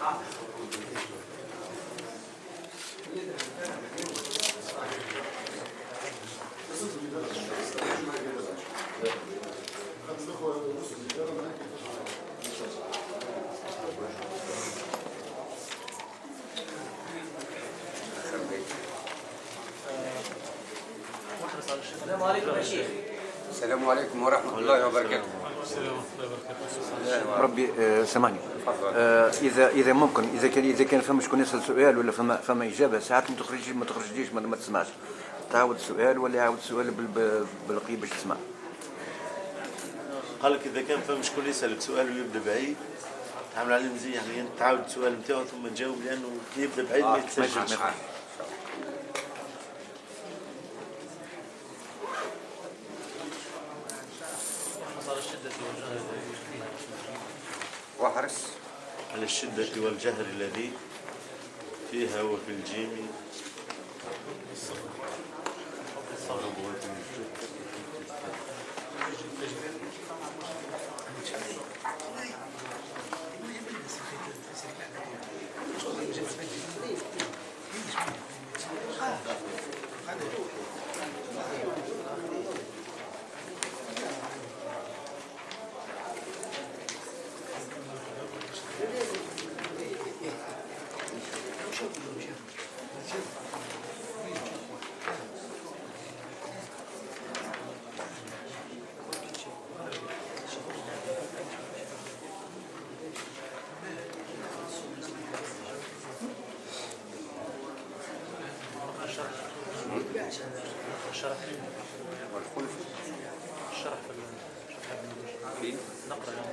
السلام عليكم يا شيخ. السلام عليكم ورحمة الله وبركاته. ربي سامحني. اذا ممكن اذا كان فما شكون يسال سؤال ولا فما اجابه ساعات ما تخرجليش ما تسمعش، تعاود السؤال ولا يعاود السؤال بالقي باش تسمع. قال لك اذا كان فما شكون يسالك سؤال ويبدا بعيد تعمل عليه مزيان، يعني انت تعاود السؤال نتاعو ثم تجاوب، لانه يبدا بعيد ما يتسجلش. واحرص على الشدة والجهر الذي فيها وفي الجيم والخلف الشرح في نقرأ.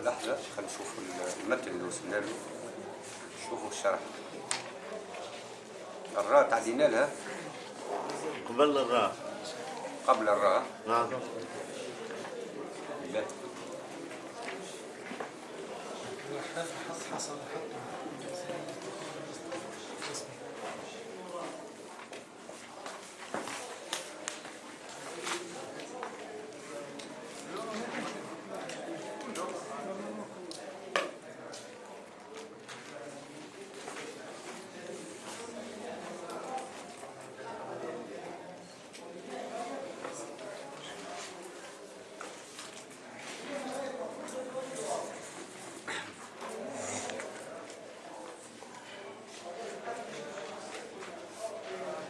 لحظة خلينا نشوفوا المتن اللي وصلنا له، نشوفوا الشرح. الراء تعدينا لها قبل الراء قبل الراء. نعم. لا.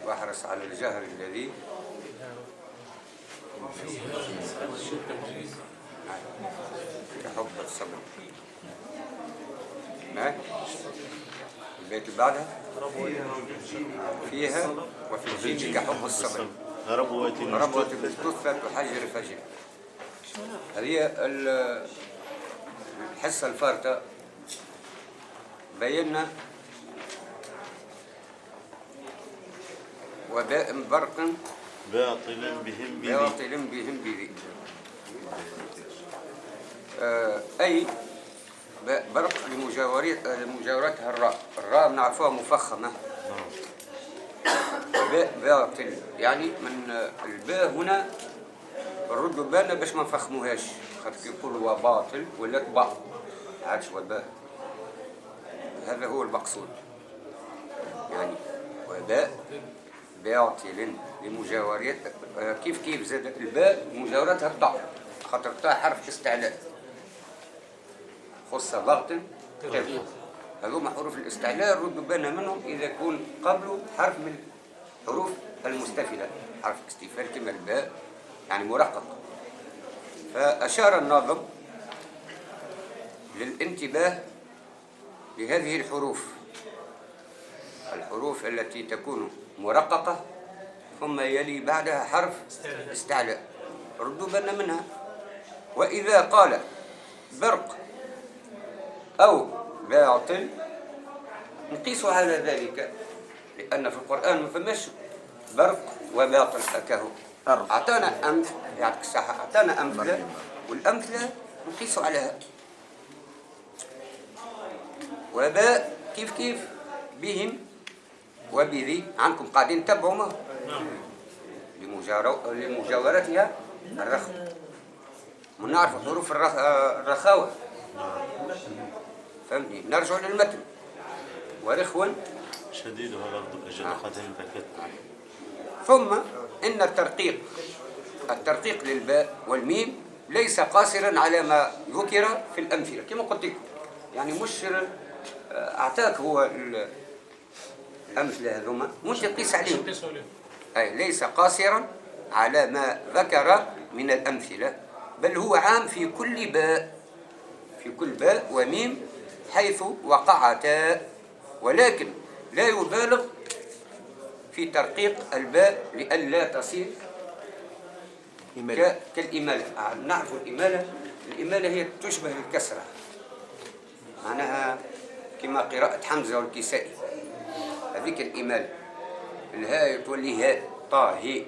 واحرص على الجهر الذي كحب الصبر. معك البيت اللي بعدها فيها وفي الجيم كحب الصبر. ربوة بالتثة تحجر فجر. هذه الحصة الفارطة بينا وباء برق باطل بهم بذي أي برق لمجاورتها الراء نعرفوها مفخمة. باء باطل يعني من الباء هنا نردوا بالنا باش ما نفخموهاش، خاطر يقولوا باطل ولا باء عادش وباء، هذا هو المقصود. يعني وباء باطل لمجاورات كيف زاد الباء مجاورتها الطاء، خاطر الطاء حرف استعلاء خص ضغط كذا. هذوما حروف الاستعلاء ردوا بالنا منهم اذا يكون قبله حرف من حروف المستفله، حرف استفهام كما الباء يعني مرقق. فاشار الناظم للانتباه لهذه الحروف التي تكون مرققة ثم يلي بعدها حرف استعلاء، ردوا بالنا منها. وإذا قال برق أو باطل نقيس على ذلك، لأن في القرآن ما فماش برق وباطل هكاهو. أعطانا يعطيك الصحة، أعطانا أمثلة والأمثلة نقيس عليها. وباء كيف بهم وبذي عنكم قاعدين تتبعوا ما لمجاورتها الرخاء. ونعرف حروف الرخاوة فهمني، نرجع للمتن. ورخوا شديد الغضب أجل قتل بكت. ثم إن الترقيق للباء والميم ليس قاصرا على ما ذكر في الأمثلة كما قلت لكم. يعني مش أعطاك هو الأمثلة هذوما مش يقيس عليهم، أي ليس قاصرا على ما ذكر من الأمثلة، بل هو عام في كل باء وميم حيث وقعتا، ولكن لا يبالغ في ترقيق الباء لئلا تصير كالإمالة. نعرف الإمالة هي تشبه الكسرة، معناها كما قراءة حمزة والكسائي، هذيك الإمالة. الهاء تولي هاء، طا هي.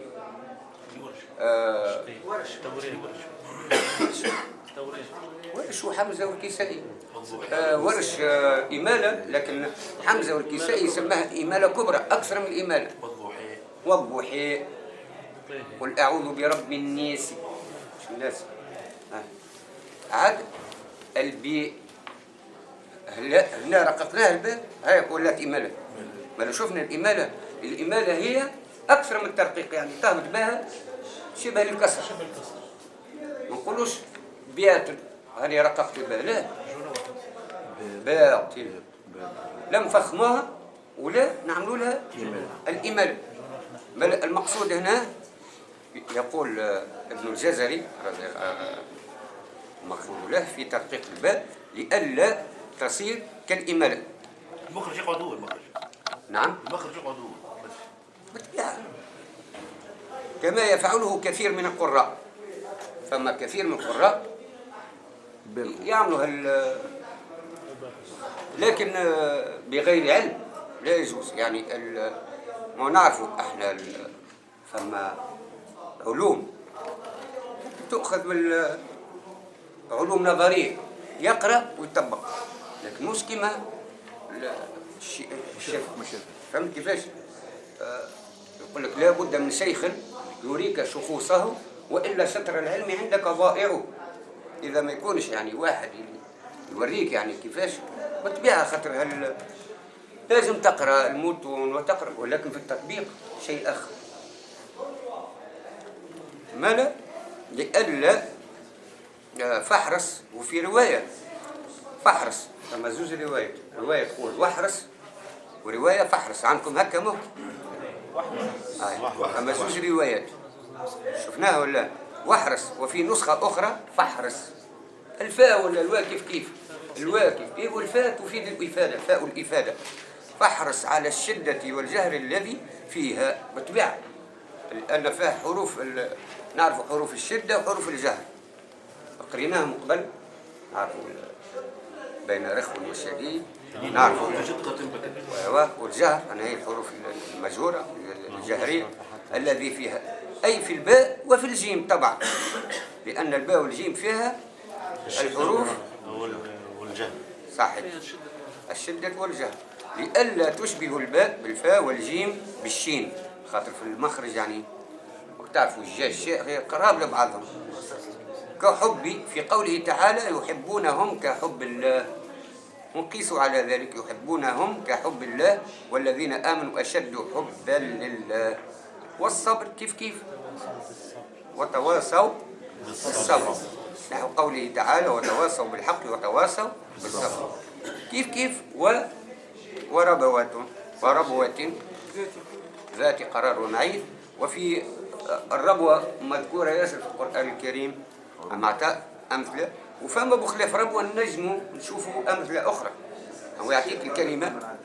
ورش وحمزة والكسائي. ورش إمالة، لكن حمزة والكسائي يسمىها إمالة كبرى أكثر من الإمالة. والضحى قل أعوذ برب الناس. الناس عاد البي هنا رققناها الباء، هاي ولات إمالة. ما لو شفنا الإمالة هي أكثر من الترقيق، يعني تهبط بها شبه الكسر. ما نقولوش باطل هذه رققت الباء، لا، باطل لم فخمها ولا نعملوا لها الإمالة. المقصود هنا يقول ابن الجزري المقصود له في ترقيق الباء لئلا تصير كالإمالة. المخرج يقعد هو المخرج. نعم، المخرج يقعد هو بالطبع، كما يفعله كثير من القراء. فما كثير من القراء يعملوا لكن بغير علم لا يجوز. يعني ما نعرفوا احنا فما علوم تؤخذ علوم نظريه، يقرا ويطبق، لكن مش كما الشيخ. فهمت كيفاش؟ يقول لك لا بد من شيخ يريك شخوصه والا شطر العلم عندك ضائع. اذا ما يكونش يعني واحد يوريك يعني كيفاش بالطبيعه، خاطر لازم تقرا المتون وتقرا، ولكن في التطبيق شيء اخر. مالا لئلا فحرص. وفي روايه فحرص، ثم زوج روايات، روايه تقول وحرص وروايه فحرص. عندكم هكا مو؟ اما زوج روايات شفناها ولا؟ وحرص، وفي نسخه اخرى فحرص. الفاء ولا الواء كيف الواء كيف والفاء تفيد الافاده، فاء الافاده. فاحرص على الشده والجهر الذي فيها بالطبيعه، لان فيها حروف نعرف حروف الشده وحروف الجهر، قريناها من قبل، نعرف بين رخو وشديد، نعرف والجهر أنا هي الحروف المجهوره الجهريه الذي فيها، اي في الباء وفي الجيم طبعا، لان الباء والجيم فيها الحروف والجهر. صحيح، الشدة والجهر، لئلا تشبه الباء بالفاء والجيم بالشين، خاطر في المخرج يعني تعرفوا الشيء قراب لبعضهم. كحبي في قوله تعالى يحبونهم كحب الله، ونقيسوا على ذلك يحبونهم كحب الله والذين آمنوا أشد حبا لله. والصبر كيف وتواصوا بالصبر، نحو قوله تعالى وتواصوا بالحق وتواصوا بالصبر. كيف وربوة ذات قرار ومعين. وفي الربوة مذكورة ياسر في القرآن الكريم مع أمثلة، وفما بخلاف ربوة النجم نشوفوا أمثلة أخرى، هو يعطيك الكلمة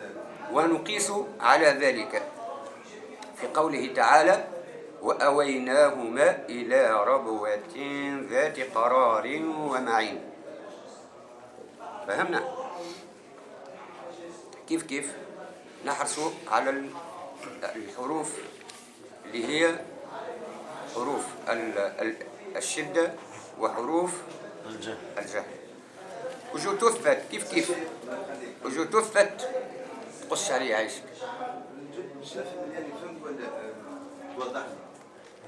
ونقيس على ذلك في قوله تعالى وأويناهما إلى ربوة ذات قرار ومعين. فهمنا كيف نحرصوا على الحروف اللي هي حروف الشدة وحروف الجهر. وجو تثبت كيف وجو تثبت تقص عليه عايشك. شاف يعني فهمت ولا توضح لي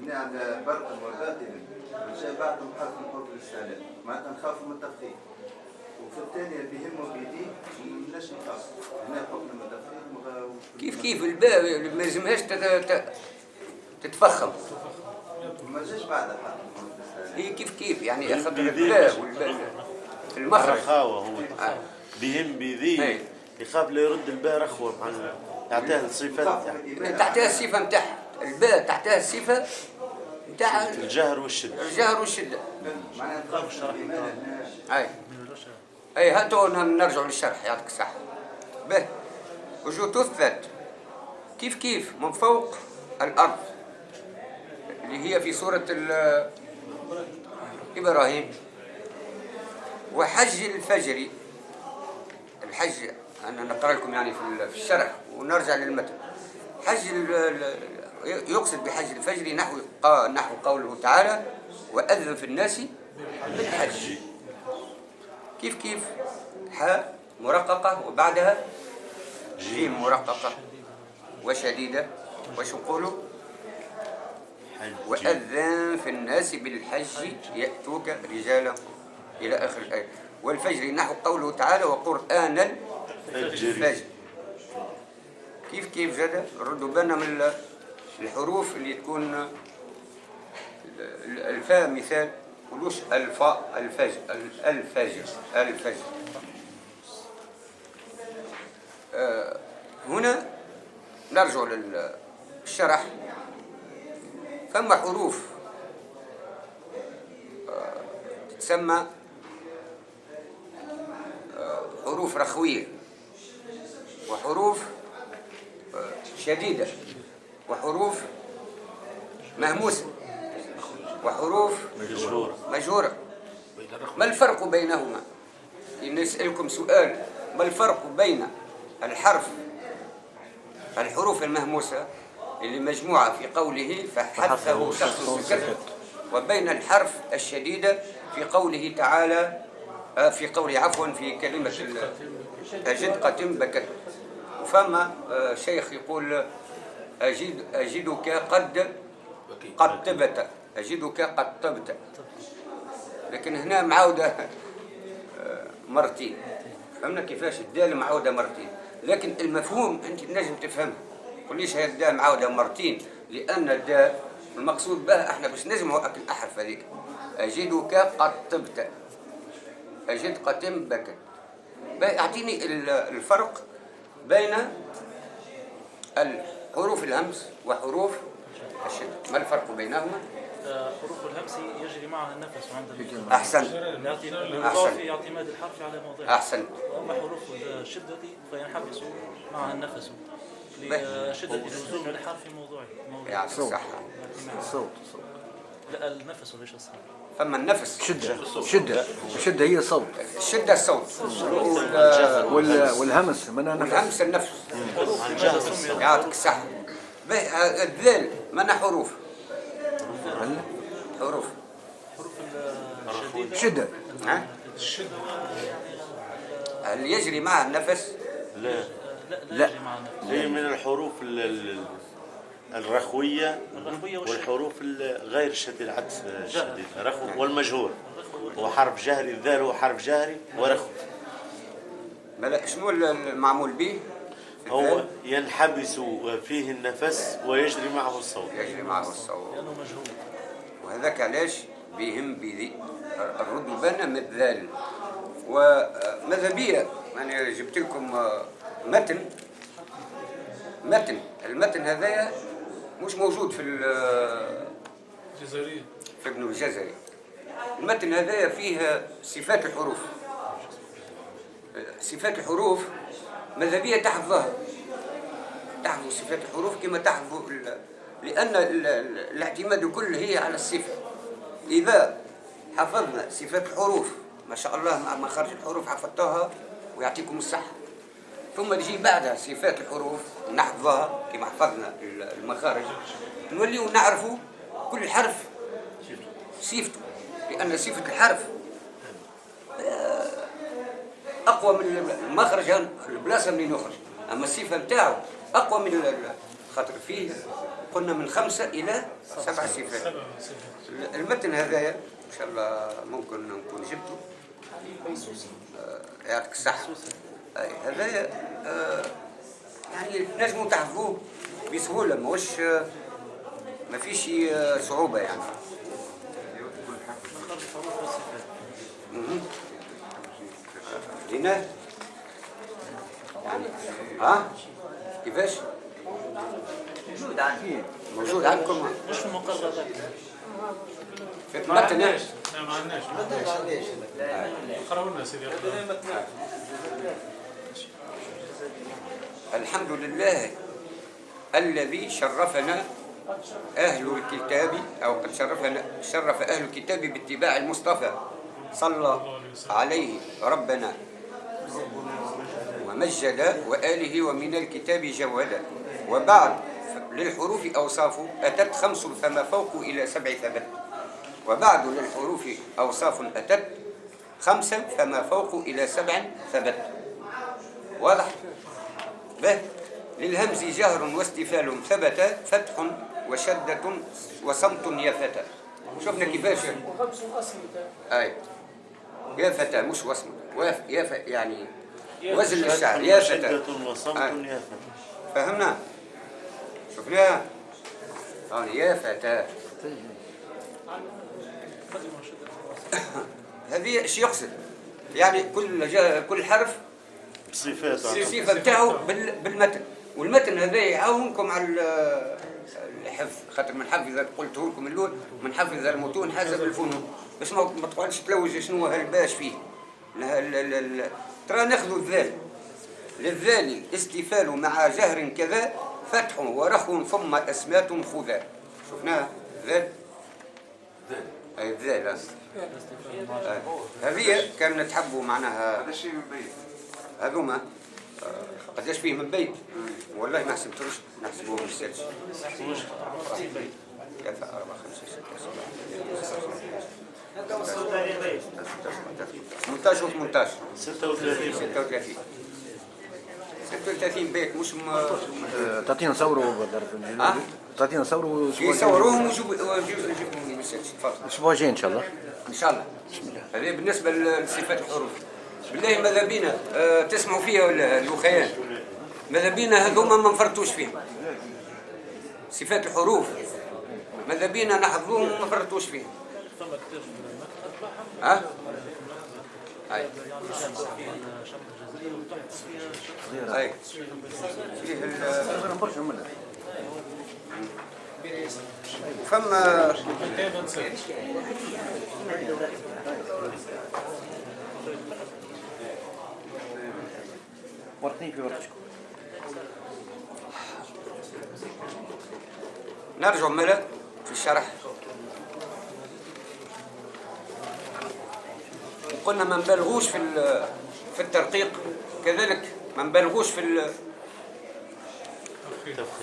هنا على برقا وباطلا جاء بعضهم حرف من حروف الاستعلاء معناتها نخافوا من التفخيم، وفي الثانية بهم وبيدي هنا حكم المدافعين كيف الباء ما يلزمهاش تتفخم. ما جاش بعد هي كيف يعني خاطر الباء في المخرج رخاوة هو بهم بذي أي. يخاف لا يرد الباء رخوة مع يعطيها الصفات تحتها الصفة نتاعها، الباء تحتها الصفة نتاع الجهر والشدة. الجهر والشدة. معناها تخاف الشرح اي هاتوا نرجعوا للشرح يعطيك الصحة. به وجو تثبت كيف من فوق الأرض اللي هي في سورة إبراهيم. وحج الفجر، الحج أنا نقرأ لكم يعني في الشرح ونرجع للمتن. حج يقصد بحج الفجر نحو قوله تعالى وأذن في الناس بالحج. كيف حاء مرققة وبعدها جيم مرققة وشديدة. وش نقولوا؟ وأذن في الناس بالحج يأتوك رجالا إلى آخر الآية. والفجر نحو قوله تعالى وقرآن الفجر. كيف زاد ردوا بالنا من الحروف اللي تكون الفاء مثال ولوش الفاء الفجر. هنا نرجع للشرح. ثم حروف تسمى حروف رخوية وحروف شديدة وحروف مهموسة وحروف مجهورة. ما الفرق بينهما؟ نسألكم سؤال، ما الفرق بين الحروف المهموسة اللي مجموعة في قوله فحثه شخص سكت، وبين الحرف الشديدة في قوله تعالى في كلمة أجد بكت. وفما شيخ يقول أجدك قد طبت، لكن هنا معاودة مرتين. فهمنا كيفاش الدال معاودة مرتين، لكن المفهوم أنت نجم تفهمه. قوليش هي الدال معاودة مرتين، لأن الدال المقصود بها احنا باش نجمعوا أكل أحرف هذيك. أجدك قد طبت، أجد قتم بكت. أعطيني الفرق بين حروف الهمس وحروف الشدة، ما الفرق بينهما؟ حروف الهمس يجري معها النفس عند أحسنت. يعطي اعتماد الحرف على موضعه. أحسنت. وأما حروف الشدة فينحبس معها النفس لشدة لزوم الحرف في موضوعه. يعطيك الصحة. الصوت. لا النفس وليس الصوت. فما النفس الشدة هي صوت. الشدة الصوت. والهمس منها نفس. والهمس النفس. يعطيك الصحة. الذال منها حروف شدة. هل يجري معها النفس؟ لا هي من الحروف الرخوية والحروف غير الشديدة العكس الشديد رخو والمجهور. هو حرف جهري، الذال هو حرف جهري ورخو. شنو المعمول به؟ هو ينحبس فيه النفس ويجري معه الصوت. لأنه مجهول. وهذاك علاش بهم بذي الرد بنا مثال. وماذا بيا يعني جبت لكم متن. المتن هذايا مش موجود في الجزري، في ابن الجزري. المتن هذايا فيه صفات الحروف. صفات الحروف ماذا بيا تحفظها، تحفظ صفات الحروف كما تحفظ، لأن الاعتماد كله هي على الصفة. إذا حفظنا صفات الحروف ما شاء الله مع مخارج الحروف حفظتها ويعطيكم الصحة، ثم تجي بعدها صفات الحروف نحفظها كما حفظنا المخارج، نوليو نعرفوا كل حرف صفته، لأن صفة الحرف أقوى من المخرج البلاصة منين يخرج، أما الصفة نتاعو أقوى من خاطر فيه قلنا من 5 إلى 7 صفات. المتن هذايا إن شاء الله ممكن نكون جبته. يعطيك الصحة. هذا يعني نجموا تحفظوه بسهولة، ما فيش صعوبة يعني. هنا يعني كيفاش؟ موجود عندكم مش في المقرر في المتن؟ لا ما عندناش قرأوا لنا سيدي. الحمد لله الذي شرفنا أهل الكتاب، أو قد شرف أهل الكتاب باتباع المصطفى صلى عليه ربنا ومجد وآله ومن الكتاب جودا. وبعد للحروف أوصاف أتت 5 فما فوق إلى 7 ثبت. وبعد للحروف أوصاف أتت 5 فما فوق إلى 7 ثبت. واضح؟ به للهمز جهر واستفال ثبت، فتح وشدة وصمت يا فتى. شفنا كيفاش أي يا فتى مش وصمت يا فتى يعني وزن الشعر يا فتى وصمت يا فتى. فهمنا؟ شفناها؟ يا فتى هذه ايش يقصد؟ يعني كل حرف الصفة بتاعه بالمتن، والمتن هذا يعاونكم على الحفظ، خاطر من حفظ قلته لكم الأول من حفظ المتون حسب الفنون، باش ما تقعدش تلوج شنو هالباش فيه. ترى ناخذوا الذال، للذال استفال مع جهر كذا، فتح ورخ ثم أسمات خذا. شفناها؟ ذال أي الذال هذه كان نتحبوا معناها هذوما قداش فيه من بيت؟ والله ما حسبتوش، نحسبوه من 6 3 4 5 6 7 18 36 بيت مش تعطينا نصوروا تعطينا نصوروا يصوروهم ويجيبوا من 6. تفضل. الاسبوع الجاي ان شاء الله. ان شاء الله. هذه بالنسبه لصفات الحروف. بالله ماذا بينا تسمعوا فيها ولا الوخيان؟ ماذا بينا هذوما ما نفرطوش فيهم. صفات الحروف ماذا بينا نحفظوهم وما نفرطوش فيهم. ها؟ أي. أي. فما ورقني في ورقتكم. نرجع ملا في الشرح. قلنا ما نبالغوش في الترقيق، كذلك ما نبالغوش في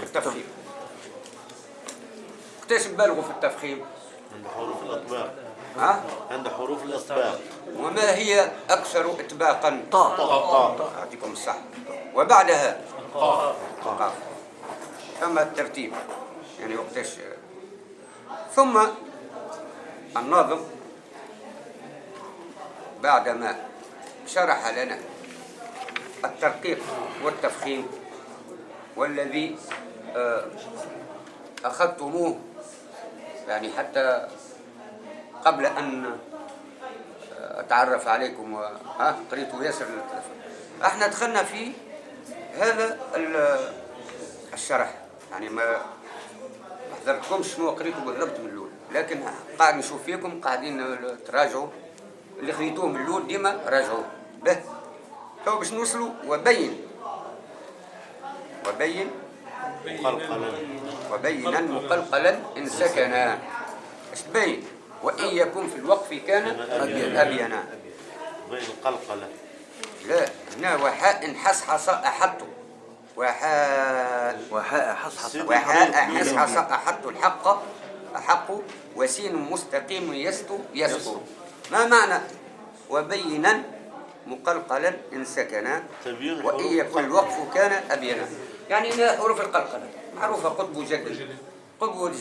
التفخيم. كيفاش نبالغوا في التفخيم؟ عند حروف الأطباق. عند حروف الأطباق. وما هي أكثر إطباقا؟ طاء. أعطيكم الصح. وبعدها قاف. ثم الترتيب يعني وقتاش. ثم الناظم بعدما شرح لنا الترقيق والتفخيم والذي أخذتموه يعني حتى قبل أن أتعرف عليكم قريتوا ياسر التلفون. احنا دخلنا في هذا الشرح يعني ما حضرتكمش شنو قريتوا بالضبط من الأول، لكن قاعد نشوف فيكم قاعدين تراجعوا اللي خذيتوه من الأول ديما راجعوا به. تو باش نوصلوا وبينا مقلقلا إن سكنا. اش تبين؟ وإن يكن في الوقف كان أبينا. بين القلقلة. لا هنا وحاء حصحص أحط وحاء حصحص أحط الحق أحق وسين مستقيم يسطو. ما معنى وبينا مقلقلا إن سكنا وإن يكن الوقف كان أبينا؟ يعني إنها حروف القلقلة معروفة قطب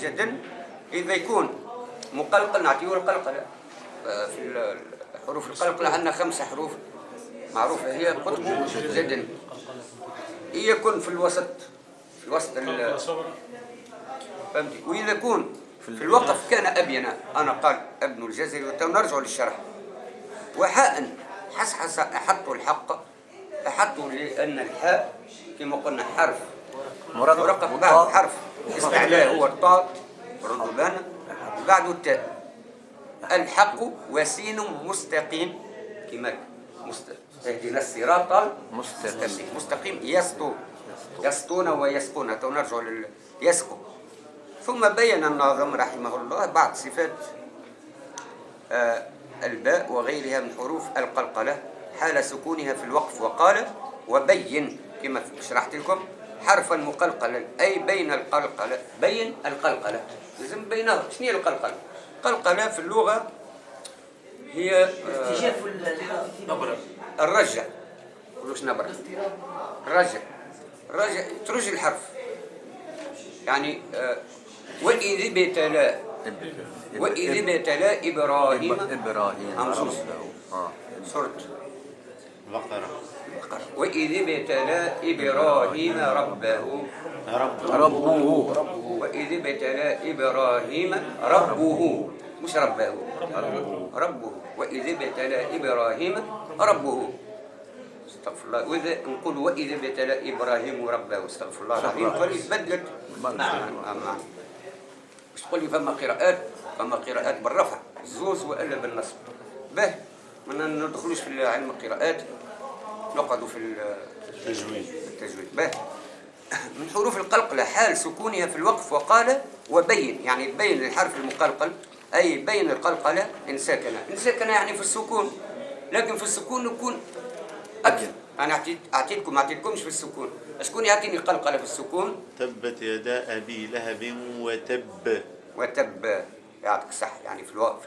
جدا إذا يكون مقلقل نعطيه القلقلة. في حروف القلقلة عندنا 5 حروف معروفة هي قطب زدن. يكون في الوسط، في الوسط فهمتي. وإذا يكون في الوقف كان أبين، أنا قال ابن الجزري ونرجع للشرح. وحاء حسحس أحطوا الحق، أحطوا لأن الحاء كما قلنا حرف مرقق بعد حرف استعلاء هو الطاء ردبان بعد التاء. الحق وسين مستقيم كما اهدنا الصراط مستقيم يسطون ويسقون. نرجع يسقو. ثم بين الناظم رحمه الله بعض صفات الباء وغيرها من حروف القلقلة حال سكونها في الوقف. وقال وبين كما شرحت لكم حرفا مقلقلا أي بين القلقلة. بين القلقلة لازم بينها. شنو هي القلقلة؟ القلقلة في اللغة هي الرجع. كلش نبرة الرجع ترجع الحرف. يعني وإذ ابتلى إبراهيم سورة البقرة. وإذ ابتلى إبراهيم ربه وإذ ابتلى إبراهيم ربه مش ربه ربه. وإذ ابتلى إبراهيم ربه استغفر الله. وإذا نقول وإذا ابتلى إبراهيم ربه استغفر الله العظيم قال بدلت. نعم. مش تقول لي فما قراءات بالرفع الزوز وإلا بالنصب. به ما ندخلوش في علم القراءات، نقعدوا في التجويد. به من حروف القلقلة حال سكونها في الوقف. وقال وبين يعني بين الحرف المقلقل أي بين القلقلة إن سكن يعني في السكون، لكن في السكون نكون أكثر. أنا أعطيتكمش في السكون. شكون يعطيني قلقلة في السكون؟ تبت يدا أبي لهب وتب. يعطيك صح يعني في الوقف.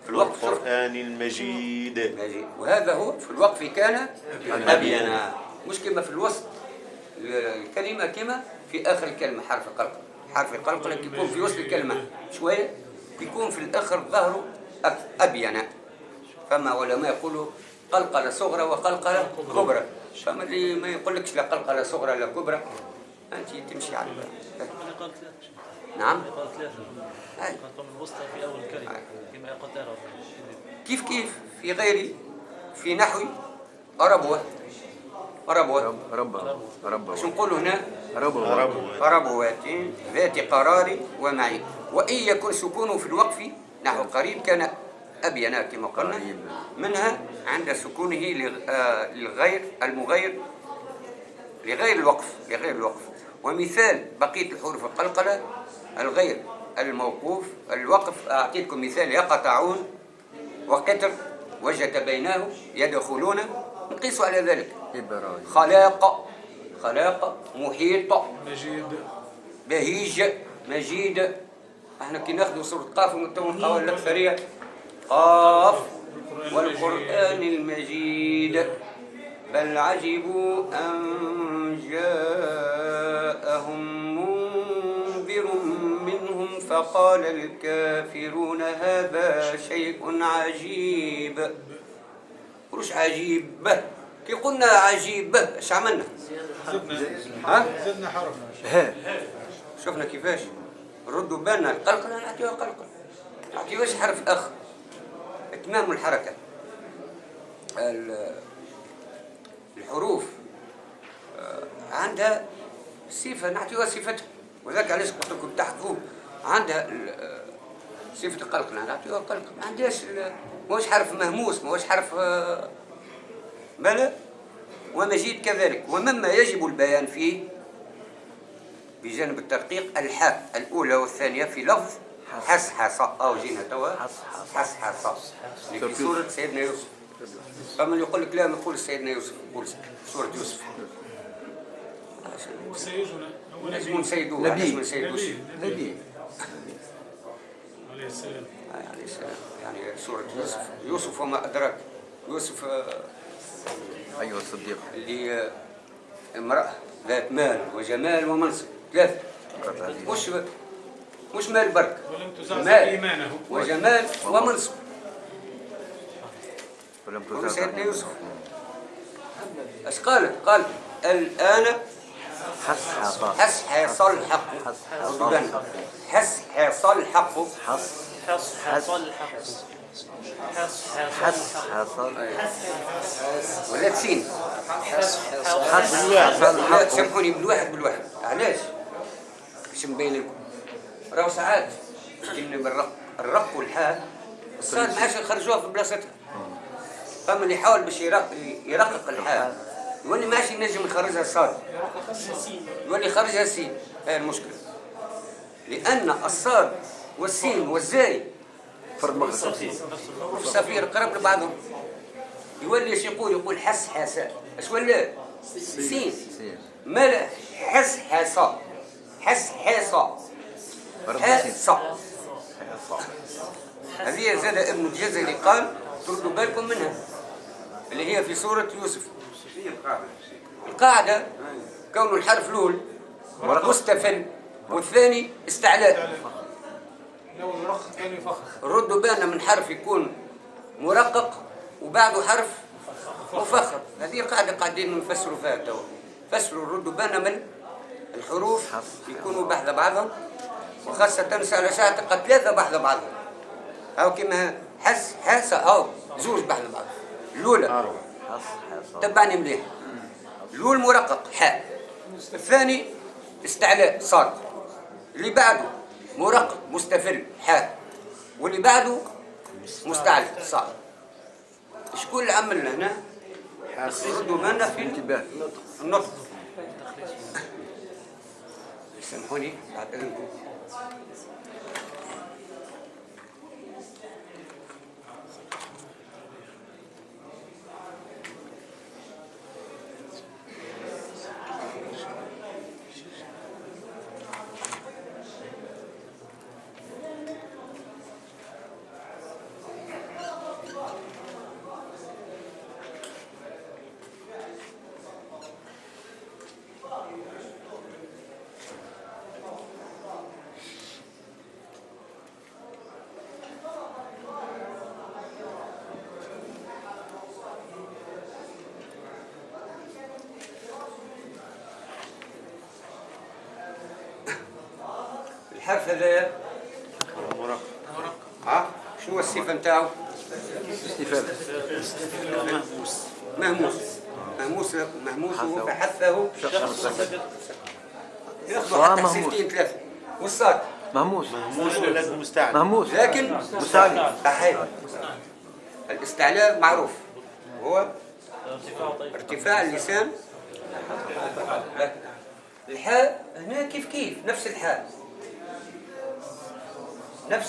في القرآن المجيد. وهذا هو في الوقف كان أبين. مش كما في الوسط الكلمة كما في آخر الكلمة حرف القلقلة. حرف القلقلة يكون في وسط الكلمة شوية، يكون في الآخر ظهره أبين. فما علماء يقولوا قلقلة صغرى وقلقلة كبرى. فما اللي ما يقولكش لا قلقلة صغرى لا كبرى أنت تمشي على نعم. قال ثلاثة. قال من الوسطى في أول الكلمة كما يقول كيف في غيري في نحو ربوة شو نقول هنا؟ ربوات ذات قرار ومعين. وإن يكن سكونه في الوقف نحو قريب كان أبين كما قلنا. منها عند سكونه لغير المغير لغير الوقف. ومثال بقية الحروف القلقلة الغير الموقوف الوقف. أعطيتكم مثال يقطعون وقتر وجد بينه يدخلون نقيسوا على ذلك. خلاق محيط بهيج مجيد. احنا كي ناخذوا سورة قاف ونقراو الأكثرية قاف والقرآن المجيد بل عجبوا أن جاءهم منذر منهم فقال الكافرون هذا شيء عجيب. قولوش عجيب كي قلنا عجيب اش عملنا؟ زدنا حرف. شفنا كيفاش نردوا بالنا القلقلة نعطيوها قلقلة، نعطيوهاش حرف اخر. اتمام الحركة. الحروف عندها صفة نعطيوها صفتها، وذاك علاش قلت لكم تحفظوه. عندها صفة القلقلة نعطيوها قلقلة. ما عندهاش ماهوش حرف مهموس، ماهوش حرف بلى. ومجيد كذلك. ومما يجب البيان فيه بجانب التدقيق الحاء الأولى والثانية في لفظ حسحس أو جينا توا حسحس في سورة سيدنا يوسف. فمن يقول لك لا ما تقول سيدنا يوسف، قول سورة يوسف. لازم سيدوه نبي عليه السلام. يعني سورة يوسف وما أدراك. يوسف أيها الصديق اللي امرأة ذات مال وجمال ومنصب ثلاثة. مش مال برك، مال وجمال ومنصب. ولم تزعزع سيدنا يوسف اش قالت؟ قال الآن حس حصل حس حيصل الحق. حس حيصل الحق. حس حصل الحق. حس حصل ولا تسين. حس حصل لا حق. سامحوني بالواحد بالواحد. علاش؟ باش نبين لكم. راهو ساعات كنا الرق والحال الصاد ما عادش يخرجوها في بلاصتها. فما اللي يحاول باش يرقق الحال يولي ما عادش ينجم يخرجها الصاد، يولي يخرجها سين. هاي المشكلة، لأن الصاد والسين والزاي والصفير قرب لبعضهم. يولي اش يقول حس حساء. اش ولا؟ سين. مالا حس حساء. حس حساء. حساء. هذه زاد ابن الجزري قال تردوا بالكم منها، اللي هي في سورة يوسف. القاعدة كون الحرف الأول مستفل والثاني استعلاء. ردوا بالنا من حرف يكون مرقق وبعده حرف مفخم. هذه القاعدة قاعدين نفسروا فيها توا. فسروا ردوا بالنا من الحروف يكونوا بحذا بعضهم، وخاصة على ساعة تلقى ثلاثة بحذا بعضهم. أو كما حس حاسة أو زوج بحذا بعضهم. الأولى تبعني مليح. الأول مرقق حاء، الثاني استعلاء صاد، اللي بعده مرقق مستفل حاء، واللي بعده مستعلى صاد. شكون اللي عملنا هنا؟ ردوا بالنا في النطق. سامحوني بعد اذنكم. الحرف هذا شنو الصفة نتاعو؟ استفادة. مهموس فحثه صار مهموس. ثلاثة. والصاد مهموس. ولكن مستعد. مهموس لكن مستعلي. صحيح. الاستعلاء معروف هو ارتفاع اللسان. الحاء هنا كيف نفس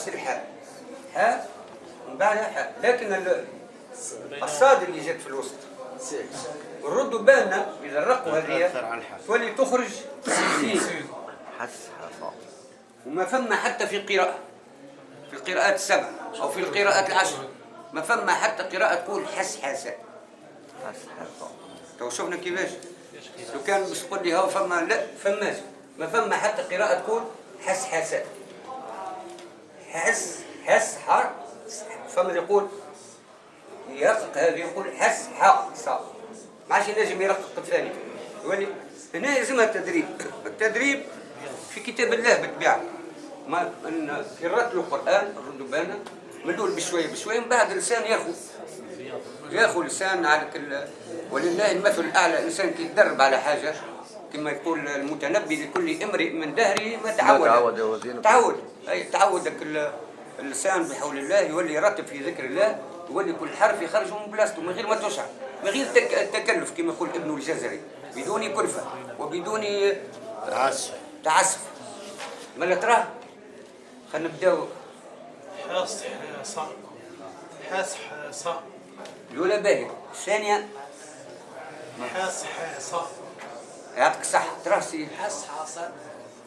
الحاء، حاء من بعدها حاء، لكن الصاد اللي جت في الوسط. ردوا بالنا اذا الرقوا هذه تولي تخرج سين. حس حصل. وما فما حتى في القراءات السبع او في القراءات العشر ما فما حتى قراءة تقول حس حساء. حس حصل. تو شفنا كيفاش. لو كان باش تقول لي هو فما، لا فماش، ما فما حتى قراءة تقول حس حساء. حس حر. فما اللي يقول يرقق هذا يقول حس حق صا، ما عادش ينجم يرقق الثاني. يولي هنا يلزمها التدريب في كتاب الله بالطبيعة. ما في رتل القرآن ردوا بالنا مدول بشوية من بعد الإنسان ياخذ لسان على ولله المثل الأعلى. الإنسان كي يتدرب على حاجة كما يقول المتنبي لكل امرئ من دهره ما تعود اللسان بحول الله يولي يرتب في ذكر الله، يولي كل حرف يخرج من بلاصته من غير ما تشعر، من غير التكلف كما يقول ابن الجزري، بدون كلفة وبدون تعسف. ما تراه. خلينا نبداو. حاس الأولى باهية، الثانية حاس يعطيك الصحة. تراه سي حاس حاصل.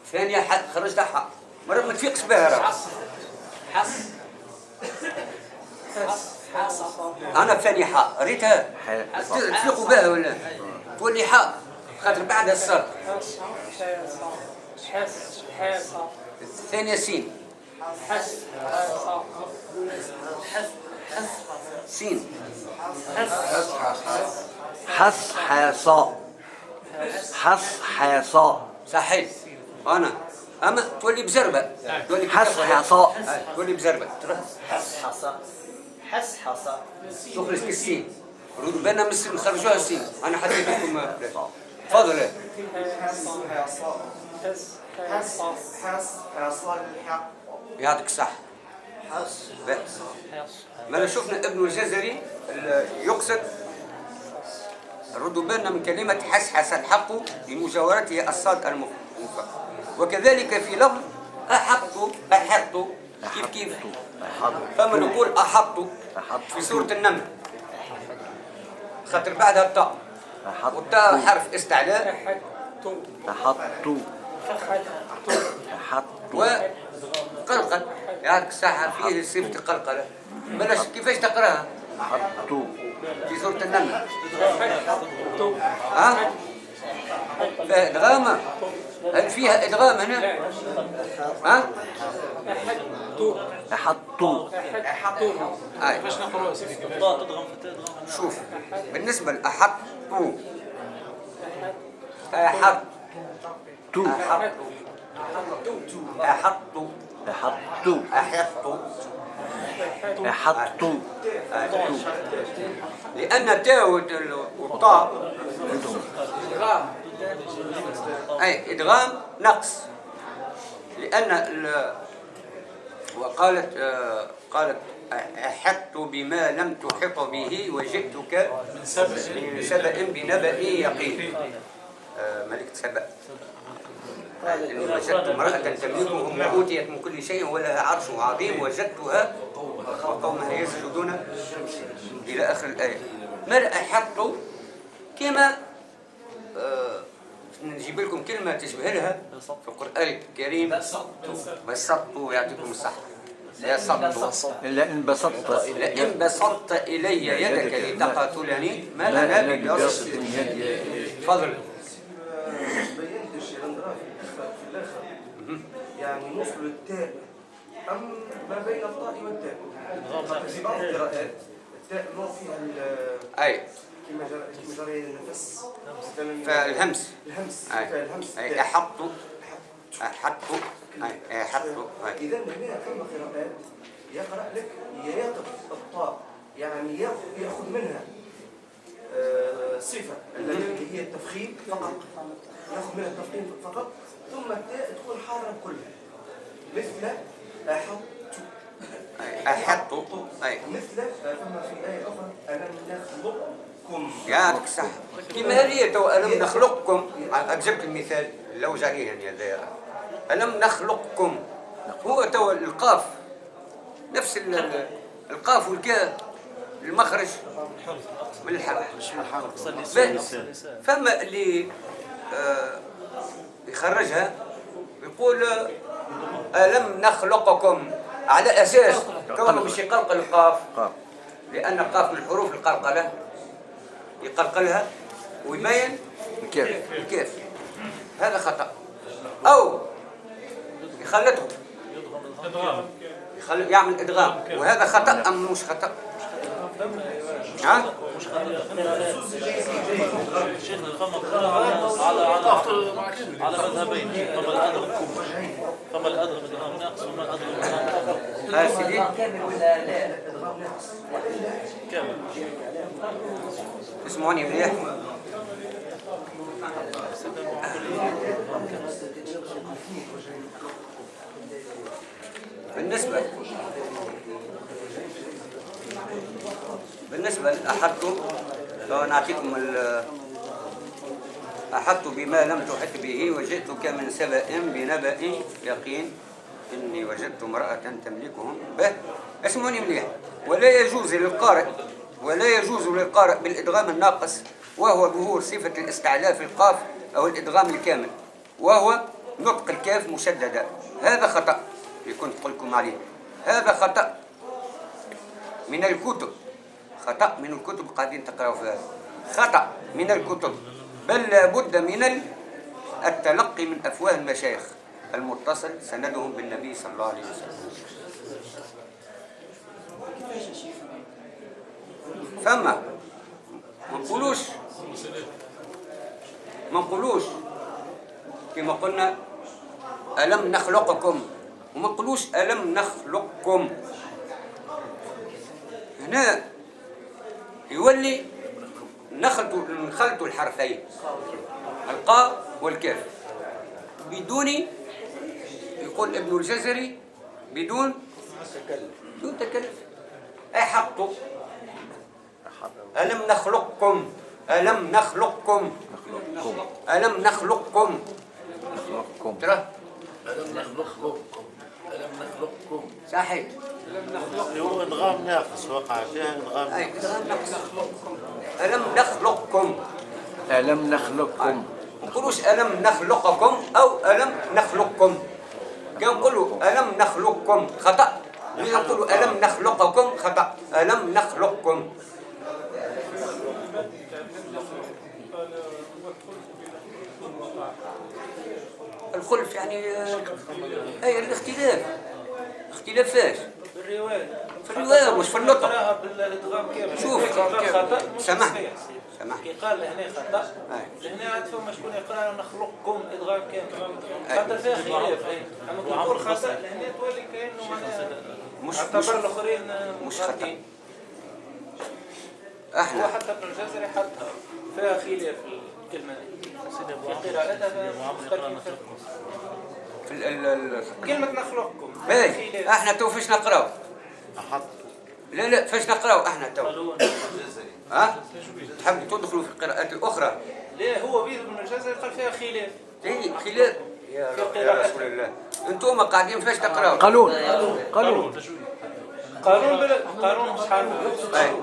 الثانية خرجتها حق، مرات ما تفيقش بها راه. حاس أنا الثانية حق ريتها تفيقوا بها ولا تولي حق خاطر بعدها الصاد. حاس الثانية سين. سين. حص حصا حص حصا صحيح. انا اما تولي بزربه، تولي حص حصا تولي بزربه حس حصى حس حصى تخرج كالسين. ردوا بالنا نخرجوها السين. انا حطيت لكم تفضل. حس حس حس حصى الحق يعطيك الصح. حس ما أنا شفنا ابن الجزري يقصد ردوا بالنا من كلمة حسحس الحق لمجاورته الصاد المفرد، وكذلك في لفظ أحط كيف فما نقول أحط في سورة النمل خاطر بعدها الطاء، والطاء حرف استعلاء أحط وقلقل. يعطيك الصحة فيه صفة قلقلة. بلاش كيفاش تقراها؟ أحط في سورة النمل. ها؟ فيها إدغام؟ هل فيها إدغام هنا؟ ها؟ أحط أي. باش نقراو سيدي الضاء تضغم في التاء تضغم. شوف بالنسبة لأحط أحط أحط لأن التاء والطاء أي إدغام نقص. لأن وقالت أحطت بما لم تحط به وجئتك من سبأ بنبأ يقين. ملكة سبأ وجدت امرأة تملكهم وأوتيت من كل شيء ولها عرش عظيم وجدتها وقومها يسجدون إلى آخر الآية. ما أحط كما نجيب لكم كلمة تشبه لها في القرآن الكريم. بسطت. يعطيكم الصحة. لئن بسطت إلي يدك لتقاتلني ما أنا بباسط يدي. تفضل. بينت الشيء في الاخر يعني نوصل للتاء ام ما بين الطاء والتاء. في بعض القراءات التاء نوع فيها أي كما جرى النفس فالهمس. الهمس أي أحط أحط اذا هنا ثم قراءات يقرا لك ياطق الطاء يعني ياخذ منها صفه التي هي التفخيم فقط، ياخذ منها التفخيم فقط، ثم التاء تكون حاره كلها مثل أحط مثل ثم في آية أخرى ألم نخلقكم. يعطيك صح. كما هذه تو ألم نخلقكم. أجبت المثال لو جاريها يا ذا ألم نخلقكم. هو تو القاف نفس القاف والكاف المخرج من الحرف. فما اللي يخرجها يقول ألم نخلقكم على أساس كونه مش يقلقل القاف، لأن القاف من الحروف القلقلة يقلقلها ويبين الكاف. هذا خطأ. أو يخلطه يعمل إدغام، وهذا خطأ أم مش خطأ؟ ها؟ شيخنا فما على مذهبين. فما الأدغم إدغام ناقص وما الأدغم إدغام ها سيدي كامل. اسمعوني مليح. بالنسبة لأحط نعطيكم أحط بما لم تحط به وجئتك من سبأ بنبأ يقين إني وجدت امرأة تملكهم به. اسمعوني مليح. ولا يجوز للقارئ بالإدغام الناقص وهو ظهور صفة الاستعلاء في القاف أو الإدغام الكامل وهو نطق الكاف مشددة. هذا خطأ كنت قلتكم عليه. هذا خطأ من الكتب. خطأ من الكتب قاعدين تقرأوا في هذا. خطأ من الكتب، بل لابد من التلقي من أفواه المشايخ المتصل سندهم بالنبي صلى الله عليه وسلم. فما ما نقولوش ما نقولوش كما قلنا ألم نخلقكم، وما نقولوش ألم نخلقكم. هنا يولي نخلطوا الحرفين القاء والكاف بدون، يقول ابن الجزري بدون تكلف. أي حطوا ألم نخلقكم، ألم نخلقكم، ألم نخلقكم، ترى ألم نخلقكم، ألم نخلقكم. صحيح. هو إنغام ناقص، وقع فيها إنغام أي ناقص. ألم نخلقكم، ألم نخلقكم. ما نقولوش ألم نخلقكم أو ألم نخلقكم. كان نقولوا ألم نخلقكم خطأ، نقولوا ألم نخلقكم خطأ، ألم نخلقكم. الخلف يعني أي الاختلاف، اختلافات في الرواية، في الرواية مش في النطق. قراها بالادغام كامل. شوف خطأ سمح كي قال هنا خطأ، هنا عاد فما شكون يقرا نخلقكم ادغام كامل، خاطر فيها خلاف. اما كي نقول خطأ هنا تولي كأنه معناها مش اعتبر الاخرين مش خطأ. غالطين. هو احنا حتى ابن الجزري حطها فيها خلاف الكلمة في قراءتها مختلفين في كلمة نخلقكم. باهي احنا تو فاش نقراو؟ أحط لا فاش نقراو احنا تو؟ ها؟ تحبوا تدخلوا في القراءات الأخرى؟ لا هو بيد ابن الجزري قال فيها خلاف. اي خلاف يا رسول الله. انتم قاعدين فاش تقراو؟ قالون قانون شحال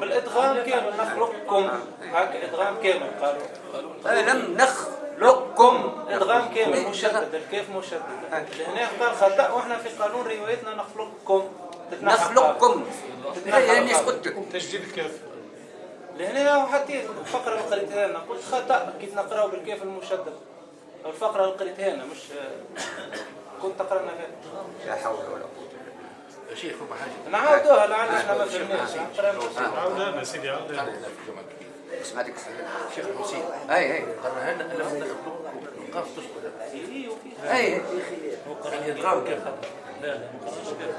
بالادغام كامل نخلقكم، هكا ادغام كامل قانون. ألم نخلقكم ادغام كامل مشدد، الكاف مشدد. هنا قال خطأ واحنا في قانون روايتنا نخلقكم. نخلقكم. يعني قلت تشديد الكاف. لهنا حطيت الفقرة اللي قريتها لنا قلت خطأ كي نقراو بالكاف المشدد. الفقرة اللي قريتها لنا مش كنت قرأنا فيها. لا حول ولا قوة. شيخ فما حاجة نعاودوها لعل احنا ما فهمناش. عاودها لنا سيدي عاودها لنا. سمعتك شيخ حسين اي قرنا هنا ألم نخلقكم نقاف تسكت. اي يعني إدغام كيف؟ لا ما قرأناش كيف.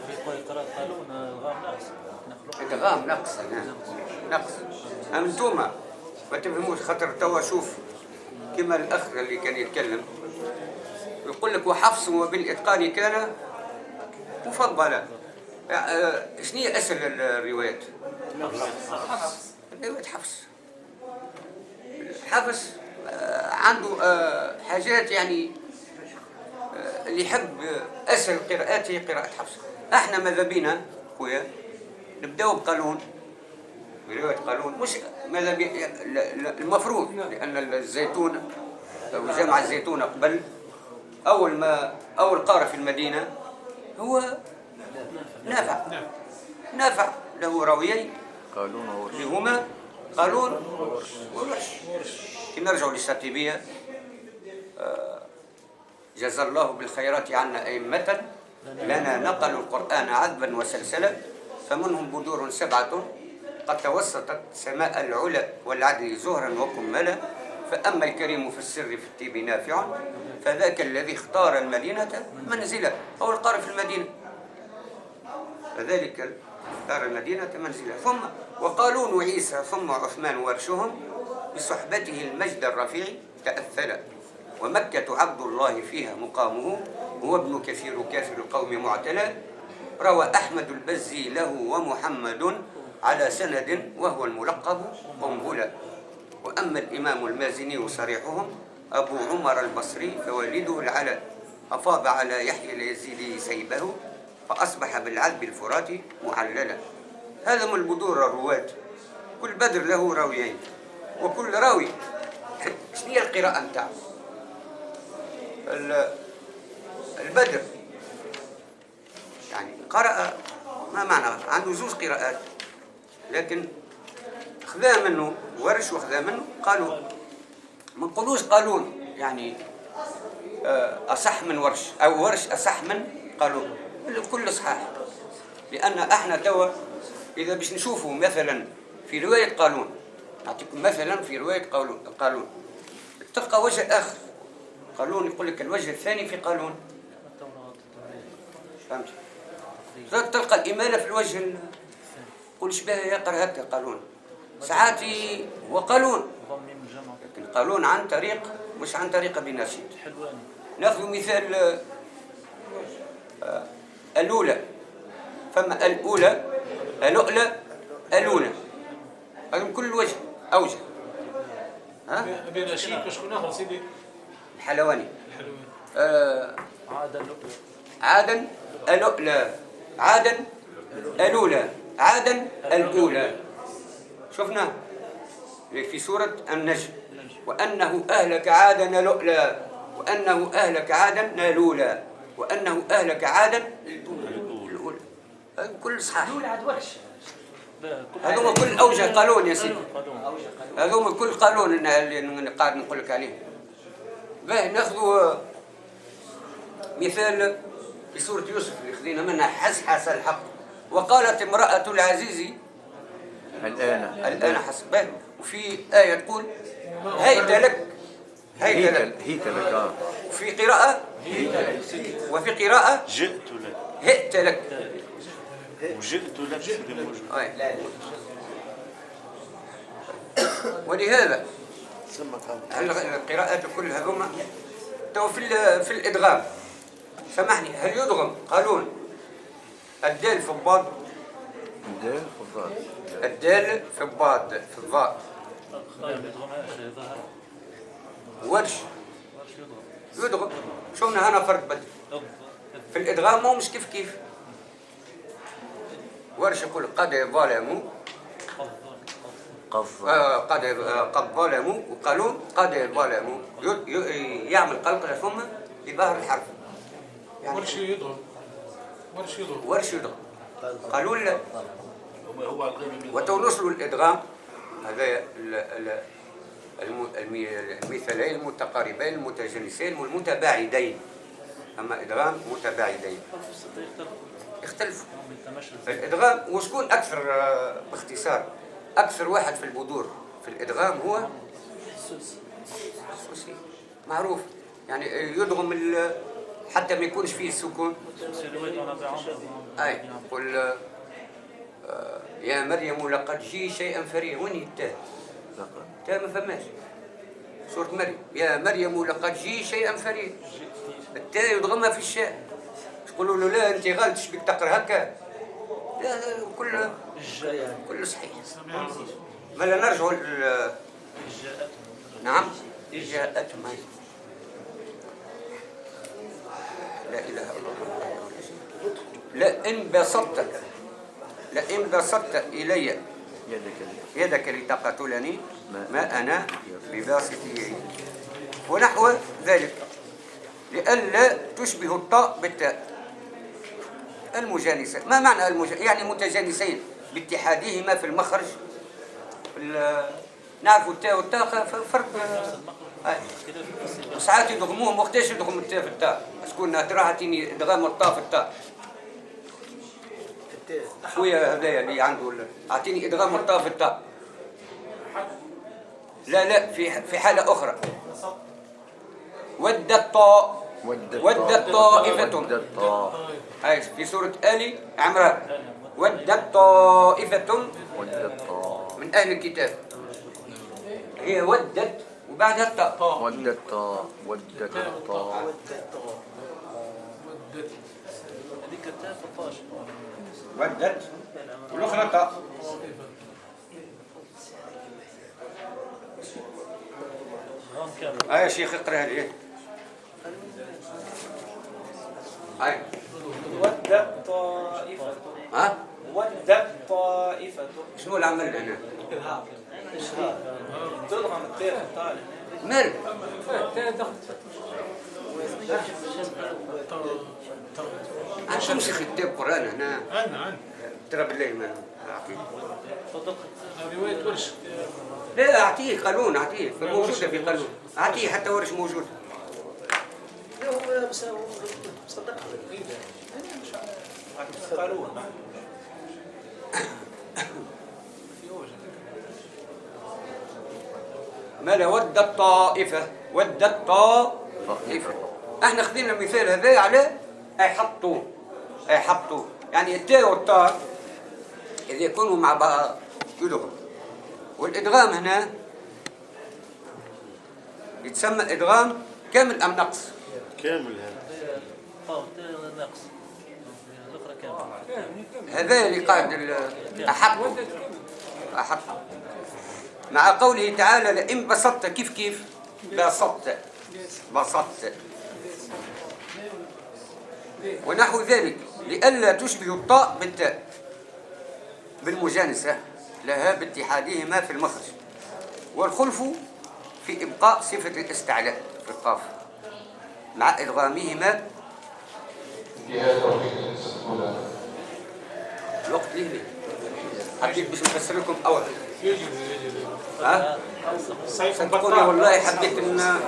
في قراءة قانون الغام ناقص. ادغام نقص نقص. انتوما ما تفهموش خاطر توا شوف كما الاخ اللي كان يتكلم يقول لك وحفص وبالاتقان كان مفضلا. شنو هي اسهل الروايات؟ رواية حفص. حفص عنده حاجات يعني اللي يحب اسهل قراءات هي قراءة حفص. احنا ماذا بينا خويا نبداو بقانون برواية قانون، مش ماذا بي المفروض، لأن الزيتون أو جامع الزيتون قبل أول قارة في المدينة هو نافع له راويين اللي هما قالون وورش. كي نرجعوا للشاطبية جزا الله بالخيرات عنا أئمة لنا نقلوا القرآن عذبا وسلسلا فمنهم بدور 7 قد توسطت سماء العلا والعدل زهرا وكملا فأما الكريم في السر في الطيب نافع فذاك الذي اختار المدينة منزلا أو القار في المدينة فذلك اختار المدينة منزلا. ثم وقالون عيسى ثم عثمان ورشهم بصحبته المجد الرفيع تأثلا ومكة عبد الله فيها مقامه هو ابن كثير كافر القوم معتلى روى أحمد البزي له ومحمد على سند وهو الملقب قنبلة. وأما الإمام المازني صريحهم أبو عمر البصري فوالده العلا أفاض على يحيى اليزيدي سيبه فأصبح بالعذب الفراتي معللا. هذا من البدور الرواة. كل بدر له راويين وكل راوي شنو هي القراءة نتاعو؟ البدر يعني قرأ ما معنى عنده 2 قراءات لكن خذا منه ورش وخذا منه قالوا ما نقولوش قالون يعني أصح من ورش أو ورش أصح من قالون الكل صحاح. لأن احنا توا إذا باش نشوفوا مثلا في رواية قالون أعطيكم مثلا في رواية قالون تلقى وجه آخر. قالون يقول لك الوجه الثاني في قالون، فهمت؟ تلقى الإمالة في الوجه قل شبه يقرأ هكا قالون، ساعات هو قالون لكن قالون عن طريق مش عن طريقة بنشيد. ناخذ مثال الأولى، فما الأولى الأولى الأولى هذا من كل وجه أوجه. ها؟ بنشيد باش ناخذ سيدي الحلواني عادا الأولى عادا الأولى عادا الأولى. شفنا في سورة النجم وأنه أهلك عادا الأولى وأنه أهلك عادا الأولى وأنه أهلك عادا الأولى. هذا كل صحيح. هذوما كل أوجه قالون يا سيدي، هذوما كل قالون اللي قاعد نقول لك عليه. باهي ناخذ مثال في سورة يوسف اللي خذينا منها حسحس الحق وقالت امرأة العزيز الآن حسب. باهي وفي آية تقول هيت لك هيت لك وفي قراءة وفي قراءة جئت لك هئت لك وجئت لك ولهذا سمك القراءات كلها هذوما تو في الإدغام. سامحني هل يدغم قالون الدال في الضاد الدال في الضاد في الضاء ورش يدغم. شفنا هنا فرق بدل في الإدغام مو مش كيف ورش يقول قد ظلموا قد ظلموا وقالون قد ظلموا يعمل قلقلة ثم بظهر الحرف يعني ورش يضغم قالون لا. وتونصل الإدغام هذا المثالين المتقاربين المتجانسين والمتباعدين. أما إدغام متباعدين يختلفوا. الإدغام وشكون أكثر باختصار أكثر واحد في البذور في الإدغام هو السوسي معروف يعني يدغم حتى ما يكونش فيه السكون. أي قل يا مريم لقد جي شيئا فريا. وين التاء؟ التاء ما فماش. سورة مريم يا مريم لقد جي شيئا فريا التاء يدغمها في الشاء. تقولوا له لا أنت غلط شبيك تقرأ هكا. لا كل صحيح. ما لا نرجع نعم جاءت معي لا إله إلا الله. لئن بسطت إلي يدك لتقتلني ما أنا بباسط يدي ونحو ذلك لئلا تشبه الطاء بالتاء المجانسة. ما معنى يعني متجانسين باتحادهما في المخرج. نعرفوا التاء والتاء فرق. ساعات يدغموهم وقتاش يدغم التاء في التاء شكون ترى هاتيني ادغام الطاء في التاء خويا هذايا اللي عنده اعطيني ادغام الطاء في التاء. لا في حالة أخرى ودت طائفة هاي في سورة آل عمران ودت طائفة من أهل الكتاب هي ودت وبعدها الطاء ودت هذيك التاء 16 ودت والأخرى طاء. يا شيخ اقرأ هذه. هاي ودت طائفة. ها؟ ودت طائفة. شنو العمل هنا؟ تضغم التاء الطالب. مال عندكم شيخ كتاب قرآن هنا؟ ترى بالله ما أعطيه. رواية ورش. لا أعطيه قانون أعطيه موجودة في قانون أعطيه حتى ورش موجود. لا هو صدق قانون مالا ودت طائفة، ودت طائفة. احنا خذينا المثال هذا على احطوا، احطوا يعني التاء والطاء إذا يكونوا مع بعض يدغم، والإدغام هنا يتسمى إدغام كامل أم نقص؟ كامل هذا. ناقص الاخرى كامل. هذا اللي قاعد أحطوا، أحطوا مع قوله تعالى لئن بسطت، كيف بسطت، بسطت ونحو ذلك، لئلا تشبه الطاء بالتاء بالمجانسة لها باتحادهما في المخرج، والخلف في إبقاء صفة الاستعلاء في القاف مع إدغامهما. الوقت ليه حبيت باش نفسر لكم أول ها؟ صيف والله حبيت ان